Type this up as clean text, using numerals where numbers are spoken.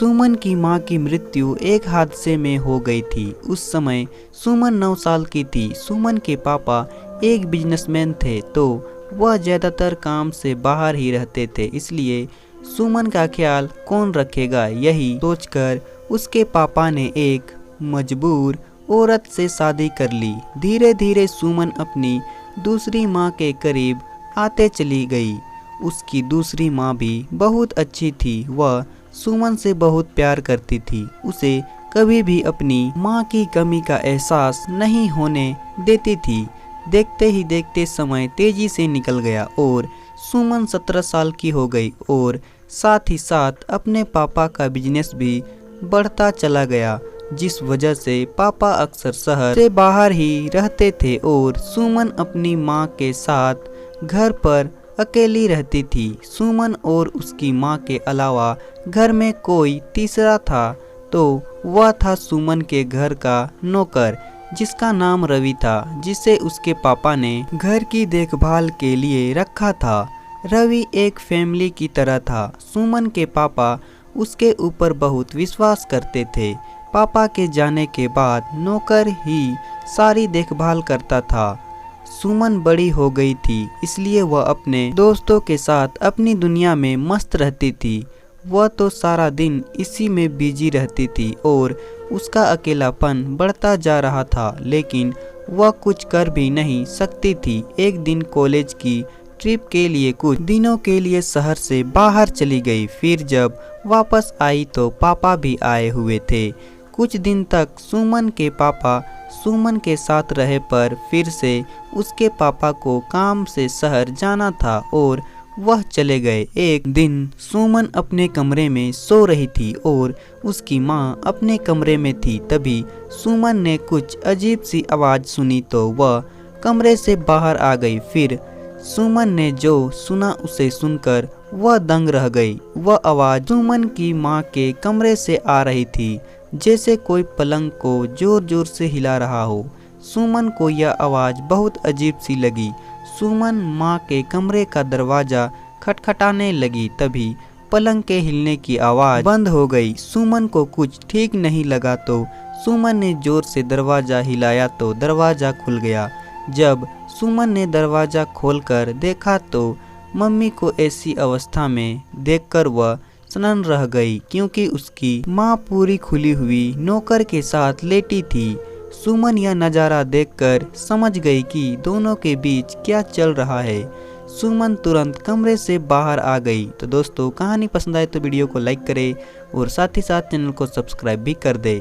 सुमन की मां की मृत्यु एक हादसे में हो गई थी। उस समय सुमन 9 साल की थी। सुमन के पापा एक बिजनेसमैन थे, तो वह ज़्यादातर काम से बाहर ही रहते थे, इसलिए सुमन का ख्याल कौन रखेगा, यही सोचकर उसके पापा ने एक मजबूर औरत से शादी कर ली। धीरे धीरे सुमन अपनी दूसरी माँ के करीब आते चली गई। उसकी दूसरी माँ भी बहुत अच्छी थी। वह सुमन से बहुत प्यार करती थी। उसे कभी भी अपनी माँ की कमी का एहसास नहीं होने देती थी। देखते ही देखते समय तेजी से निकल गया और सुमन 17 साल की हो गई और साथ ही साथ अपने पापा का बिजनेस भी बढ़ता चला गया, जिस वजह से पापा अक्सर शहर से बाहर ही रहते थे और सुमन अपनी माँ के साथ घर पर अकेली रहती थी। सुमन और उसकी माँ के अलावा घर में कोई तीसरा था, तो वह था सुमन के घर का नौकर, जिसका नाम रवि था, जिसे उसके पापा ने घर की देखभाल के लिए रखा था। रवि एक फैमिली की तरह था। सुमन के पापा उसके ऊपर बहुत विश्वास करते थे। पापा के जाने के बाद नौकर ही सारी देखभाल करता था। सुमन बड़ी हो गई थी, इसलिए वह अपने दोस्तों के साथ अपनी दुनिया में मस्त रहती थी। वह तो सारा दिन इसी में बिजी रहती थी और उसका अकेलापन बढ़ता जा रहा था, लेकिन वह कुछ कर भी नहीं सकती थी। एक दिन कॉलेज की ट्रिप के लिए कुछ दिनों के लिए शहर से बाहर चली गई। फिर जब वापस आई तो पापा भी आए हुए थे। कुछ दिन तक सुमन के पापा सुमन के साथ रहे, पर फिर से उसके पापा को काम से शहर जाना था और वह चले गए। एक दिन सुमन अपने कमरे में सो रही थी और उसकी माँ अपने कमरे में थी। तभी सुमन ने कुछ अजीब सी आवाज़ सुनी तो वह कमरे से बाहर आ गई। फिर सुमन ने जो सुना उसे सुनकर वह दंग रह गई। वह आवाज़ सुमन की माँ के कमरे से आ रही थी, जैसे कोई पलंग को जोर जोर से हिला रहा हो। सुमन को यह आवाज़ बहुत अजीब सी लगी। सुमन माँ के कमरे का दरवाज़ा खटखटाने लगी। तभी पलंग के हिलने की आवाज़ बंद हो गई। सुमन को कुछ ठीक नहीं लगा तो सुमन ने जोर से दरवाज़ा हिलाया तो दरवाज़ा खुल गया। जब सुमन ने दरवाज़ा खोलकर देखा तो मम्मी को ऐसी अवस्था में देखकर वह सनन रह गई, क्योंकि उसकी माँ पूरी खुली हुई नौकर के साथ लेटी थी। सुमन यह नज़ारा देखकर समझ गई कि दोनों के बीच क्या चल रहा है। सुमन तुरंत कमरे से बाहर आ गई। तो दोस्तों, कहानी पसंद आए तो वीडियो को लाइक करें और साथ ही साथ चैनल को सब्सक्राइब भी कर दे।